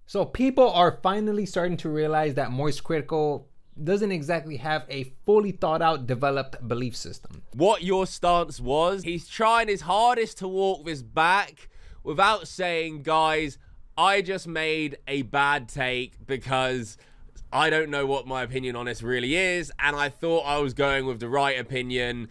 So people are finally starting to realize that Moist Critical doesn't exactly have a fully thought out, developed belief system. What your stance was, he's trying his hardest to walk this back without saying, guys, I just made a bad take because I don't know what my opinion on this really is, and I thought I was going with the right opinion.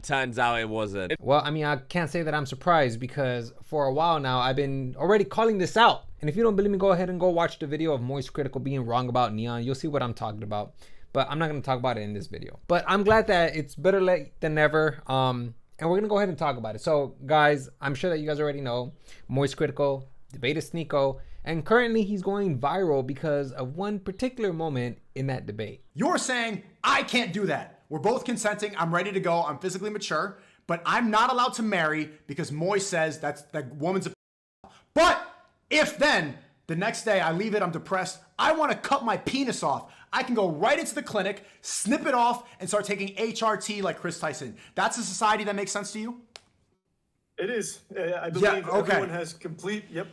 Turns out it wasn't. Well, I mean, I can't say that I'm surprised because for a while now, I've been already calling this out. And if you don't believe me, go ahead and go watch the video of Moist Critical being wrong about neon. You'll see what I'm talking about. But I'm not going to talk about it in this video. But I'm glad that it's better late than never. And we're going to go ahead and talk about it. So, guys, I'm sure that you guys already know Moist Critical debated Sneako. And currently, he's going viral because of one particular moment in that debate. You're saying, I can't do that. We're both consenting. I'm ready to go. I'm physically mature. But I'm not allowed to marry because Moist says that woman's a... But... if then, the next day I leave it, I'm depressed, I want to cut my penis off, I can go right into the clinic, snip it off, and start taking HRT like Chris Tyson. That's a society that makes sense to you? It is. I believe everyone has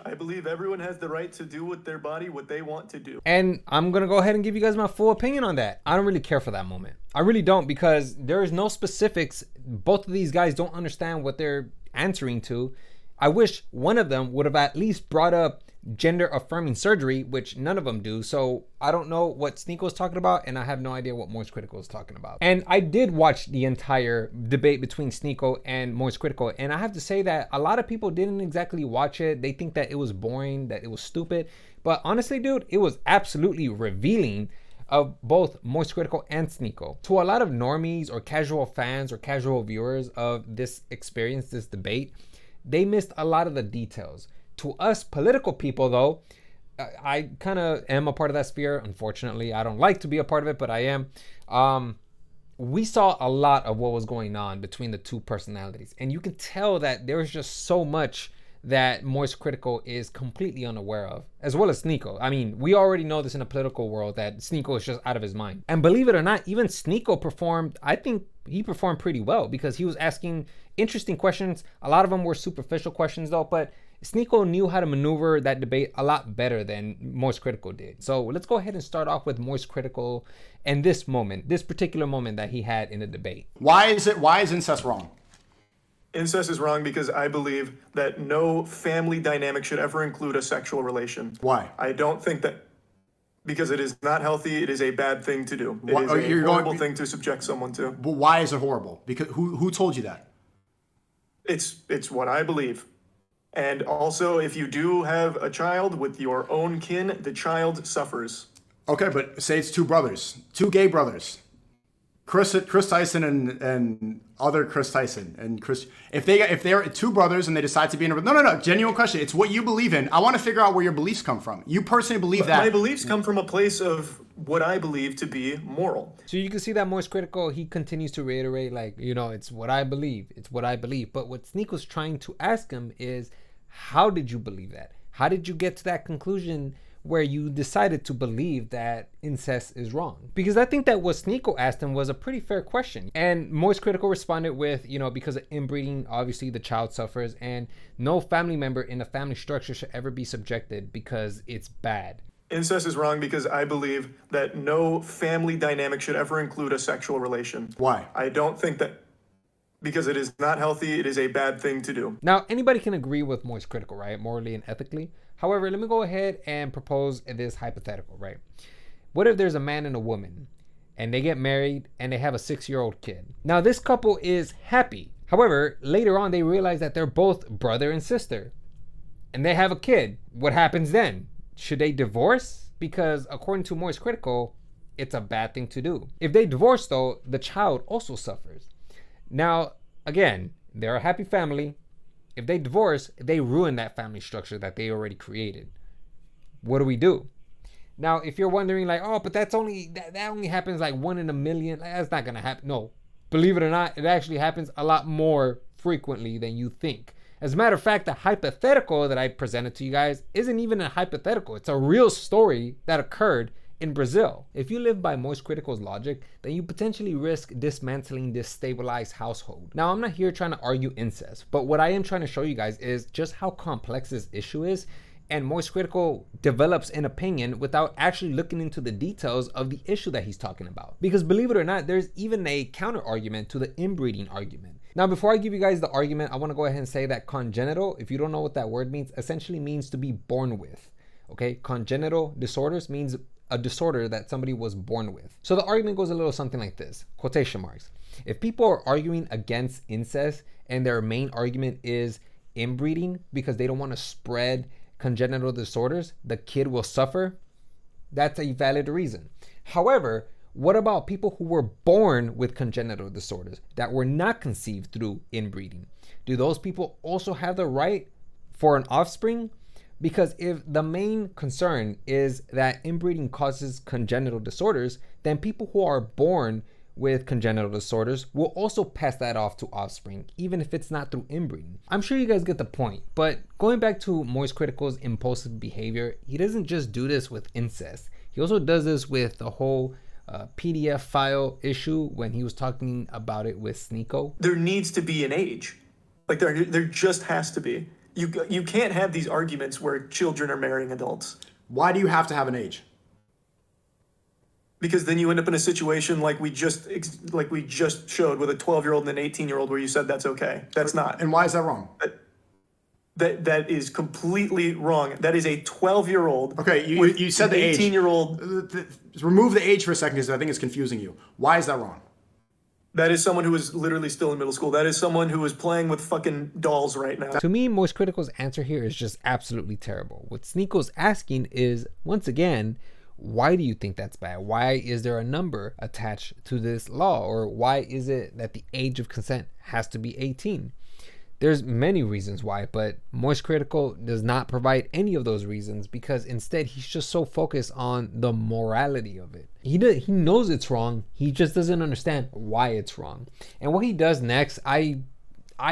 I believe everyone has the right to do with their body what they want to do. And I'm going to go ahead and give you guys my full opinion on that. I don't really care for that moment. I really don't, because there is no specifics. Both of these guys don't understand what they're answering to. I wish one of them would have at least brought up gender affirming surgery, which none of them do. So I don't know what Sneako is talking about, and I have no idea what Moist Critical is talking about. And I did watch the entire debate between Sneako and Moist Critical, and I have to say that a lot of people didn't exactly watch it. They think that it was boring, that it was stupid. But honestly, dude, it was absolutely revealing of both Moist Critical and Sneako. To a lot of normies or casual fans or casual viewers of this experience, this debate, they missed a lot of the details. To us political people, though, I kind of am a part of that sphere. Unfortunately, I don't like to be a part of it, but I am. We saw a lot of what was going on between the two personalities. And you can tell that there was just so much that Moist Critical is completely unaware of, as well as Sneako. I mean, we already know this in the political world that Sneako is just out of his mind. And believe it or not, even Sneako performed, I think he performed pretty well because he was asking interesting questions. A lot of them were superficial questions though, but Sneako knew how to maneuver that debate a lot better than Moist Critical did. So let's go ahead and start off with Moist Critical and this moment, this particular moment that he had in the debate. Why is incest wrong? Incest is wrong because I believe that no family dynamic should ever include a sexual relation. Why? I don't think that, because it is not healthy. It is a bad thing to do. It is a horrible thing to subject someone to. But why is it horrible? Because who told you that? It's what I believe. And also, if you do have a child with your own kin, the child suffers. Okay, but say it's two brothers, two gay brothers. Chris Tyson and other Chris Tyson and Chris. If they're two brothers and they decide to be in a no, genuine question. It's what you believe in. I want to figure out where your beliefs come from. You personally believe that. My beliefs come from a place of what I believe to be moral. So you can see that Moist Critical, he continues to reiterate, like, you know, it's what I believe. It's what I believe. But what Sneako's trying to ask him is, how did you believe that? How did you get to that conclusion where you decided to believe that incest is wrong? Because I think that what Sneako asked him was a pretty fair question. And Moist Critical responded with, you know, because of inbreeding, obviously the child suffers, and no family member in a family structure should ever be subjected because it's bad. Incest is wrong because I believe that no family dynamic should ever include a sexual relation. Why? I don't think that, because it is not healthy. It is a bad thing to do. Now, anybody can agree with Moist Critical, right? Morally and ethically. However, let me go ahead and propose this hypothetical, right? What if there's a man and a woman and they get married and they have a 6-year-old kid? Now, this couple is happy. However, later on, they realize that they're both brother and sister and they have a kid. What happens then? Should they divorce? Because according to Moist Critical, it's a bad thing to do. If they divorce, though, the child also suffers. Now, again, they're a happy family. If they divorce, they ruin that family structure that they already created. What do we do? Now, if you're wondering like, oh, but that only happens like 1 in a million. That's not going to happen. No, believe it or not, it actually happens a lot more frequently than you think. As a matter of fact, the hypothetical that I presented to you guys isn't even a hypothetical. It's a real story that occurred in Brazil. If you live by Moist Critical's logic, then you potentially risk dismantling this stabilized household. Now, I'm not here trying to argue incest, but what I am trying to show you guys is just how complex this issue is and Moist Critical develops an opinion without actually looking into the details of the issue that he's talking about. Because believe it or not, there's even a counter argument to the inbreeding argument. Now, before I give you guys the argument, I want to go ahead and say that congenital, if you don't know what that word means, essentially means to be born with. Okay, congenital disorders means a disorder that somebody was born with. So the argument goes a little something like this, quotation marks. If people are arguing against incest and their main argument is inbreeding because they don't want to spread congenital disorders, the kid will suffer, that's a valid reason. However, what about people who were born with congenital disorders that were not conceived through inbreeding? Do those people also have the right for an offspring? Because if the main concern is that inbreeding causes congenital disorders, then people who are born with congenital disorders will also pass that off to offspring, even if it's not through inbreeding. I'm sure you guys get the point, but going back to Moist Critical's impulsive behavior, he doesn't just do this with incest. He also does this with the whole PDF file issue when he was talking about it with Sneeko. There needs to be an age. Like there just has to be. You can't have these arguments where children are marrying adults. Why do you have to have an age? Because then you end up in a situation like we just showed with a 12-year-old and an 18-year-old where you said that's okay. That's not. And why is that wrong? That is completely wrong. That is a 12-year-old. Okay, you said the age. 18-year-old. Remove the age for a second because I think it's confusing you. Why is that wrong? That is someone who is literally still in middle school. That is someone who is playing with fucking dolls right now. To me, Moist Critical's answer here is just absolutely terrible. What Sneeko's asking is, once again, why do you think that's bad? Why is there a number attached to this law? Or why is it that the age of consent has to be 18? There's many reasons why, but Moist Critical does not provide any of those reasons because instead he's just so focused on the morality of it. He knows it's wrong. He just doesn't understand why it's wrong. And what he does next, I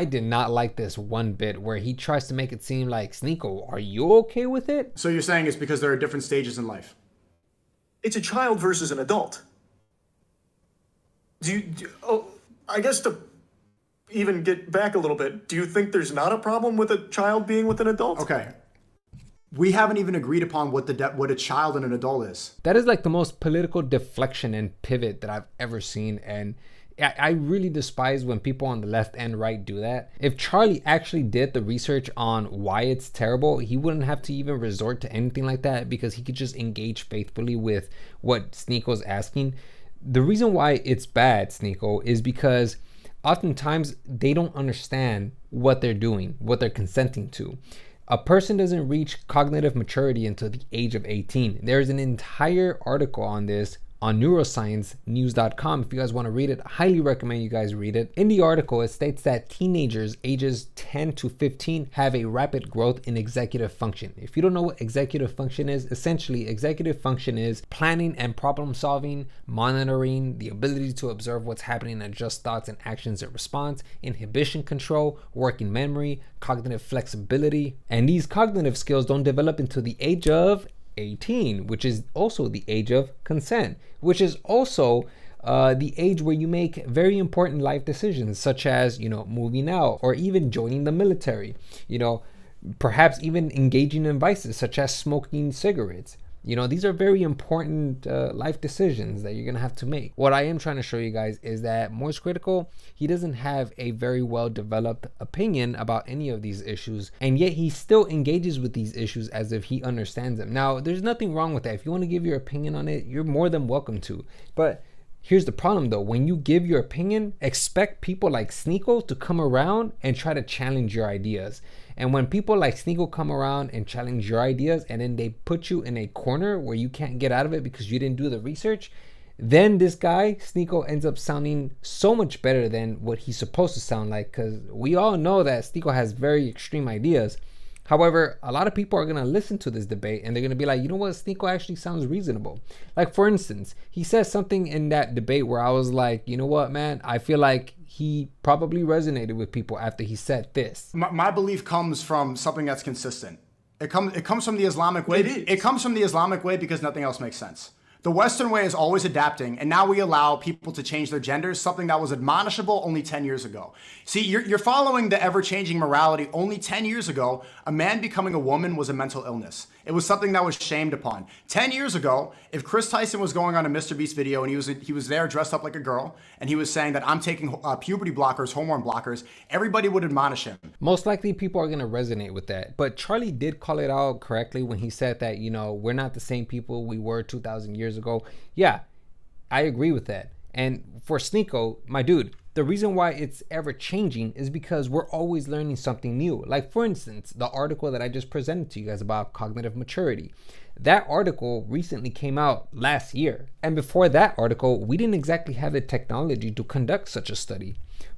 did not like this one bit where he tries to make it seem like, Sneeko, are you okay with it? So you're saying it's because there are different stages in life? It's a child versus an adult. I guess to even get back a little bit, do you think there's not a problem with a child being with an adult? Okay. We haven't even agreed upon what a child and an adult is. That is like the most political deflection and pivot that I've ever seen, and I really despise when people on the left and right do that. If Charlie actually did the research on why it's terrible, he wouldn't have to even resort to anything like that because he could just engage faithfully with what Sneeko's asking. The reason why it's bad, Sneeko, is because oftentimes they don't understand what they're doing, what they're consenting to. A person doesn't reach cognitive maturity until the age of 18. There's an entire article on this on neurosciencenews.com. If you guys want to read it, I highly recommend you guys read it. In the article, it states that teenagers ages 10 to 15 have a rapid growth in executive function. If you don't know what executive function is, essentially executive function is planning and problem solving, monitoring, the ability to observe what's happening and adjust thoughts and actions in response, inhibition control, working memory, cognitive flexibility. And these cognitive skills don't develop until the age of 18, which is also the age of consent, which is also the age where you make very important life decisions, such as, moving out or even joining the military, perhaps even engaging in vices such as smoking cigarettes. These are very important life decisions that you're going to have to make. What I am trying to show you guys is that Moist Critical, he doesn't have a very well developed opinion about any of these issues, and yet he still engages with these issues as if he understands them. Now, there's nothing wrong with that. If you want to give your opinion on it, you're more than welcome to. But here's the problem though, when you give your opinion, expect people like Sneeko to come around and try to challenge your ideas. And when people like Sneeko come around and challenge your ideas and then they put you in a corner where you can't get out of it because you didn't do the research, then this guy, Sneeko, ends up sounding so much better than what he's supposed to sound like, because we all know that Sneeko has very extreme ideas. However, a lot of people are going to listen to this debate and they're going to be like, you know what, Sneeko actually sounds reasonable. Like, for instance, he says something in that debate where I was like, you know what, man, I feel like he probably resonated with people after he said this. My belief comes from something that's consistent. It comes from the Islamic way. It comes from the Islamic way because nothing else makes sense. The Western way is always adapting, and now we allow people to change their genders, something that was admonishable only 10 years ago. See, you're following the ever-changing morality. Only 10 years ago, a man becoming a woman was a mental illness. It was something that was shamed upon. 10 years ago, if Chris Tyson was going on a Mr. Beast video and he was there dressed up like a girl, and he was saying that I'm taking puberty blockers, hormone blockers, everybody would admonish him. Most likely people are going to resonate with that. But Charlie did call it out correctly when he said that, you know, we're not the same people we were 2,000 years ago. Yeah, I agree with that. And for Sneeko, my dude, the reason why it's ever changing is because we're always learning something new. Like, for instance, the article that I just presented to you guys about cognitive maturity. That article recently came out last year. And before that article, we didn't exactly have the technology to conduct such a study.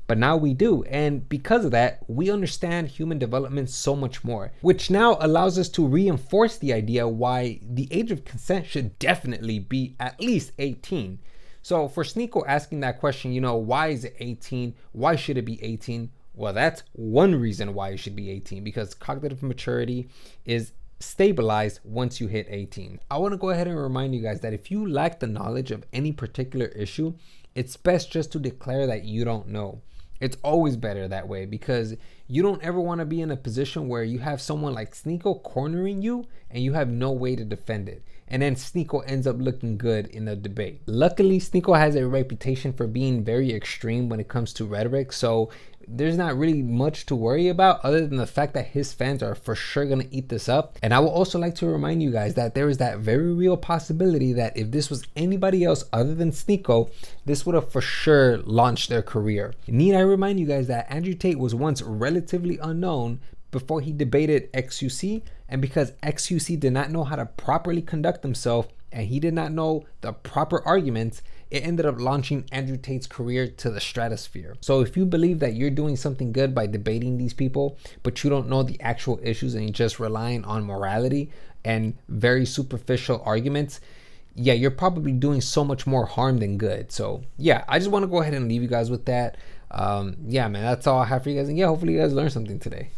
But now we do, and because of that, we understand human development so much more, which now allows us to reinforce the idea why the age of consent should definitely be at least 18. So for Sneeko asking that question, you know, why is it 18? Why should it be 18? Well, that's one reason why it should be 18, because cognitive maturity is stabilized once you hit 18. I want to go ahead and remind you guys that if you lack the knowledge of any particular issue, it's best just to declare that you don't know. It's always better that way, because you don't ever want to be in a position where you have someone like Sneeko cornering you and you have no way to defend it. And then Sneeko ends up looking good in the debate. Luckily, Sneeko has a reputation for being very extreme when it comes to rhetoric, so there's not really much to worry about other than the fact that his fans are for sure going to eat this up. And I would also like to remind you guys that there is that very real possibility that if this was anybody else other than Sneeko, this would have for sure launched their career. Need I remind you guys that Andrew Tate was once relatively unknown before he debated XUC, and because XUC did not know how to properly conduct himself and he did not know the proper arguments, it ended up launching Andrew Tate's career to the stratosphere. So if you believe that you're doing something good by debating these people, but you don't know the actual issues and you're just relying on morality and very superficial arguments, yeah, you're probably doing so much more harm than good. So yeah, I just want to go ahead and leave you guys with that. Yeah, man, that's all I have for you guys. And yeah, hopefully you guys learned something today.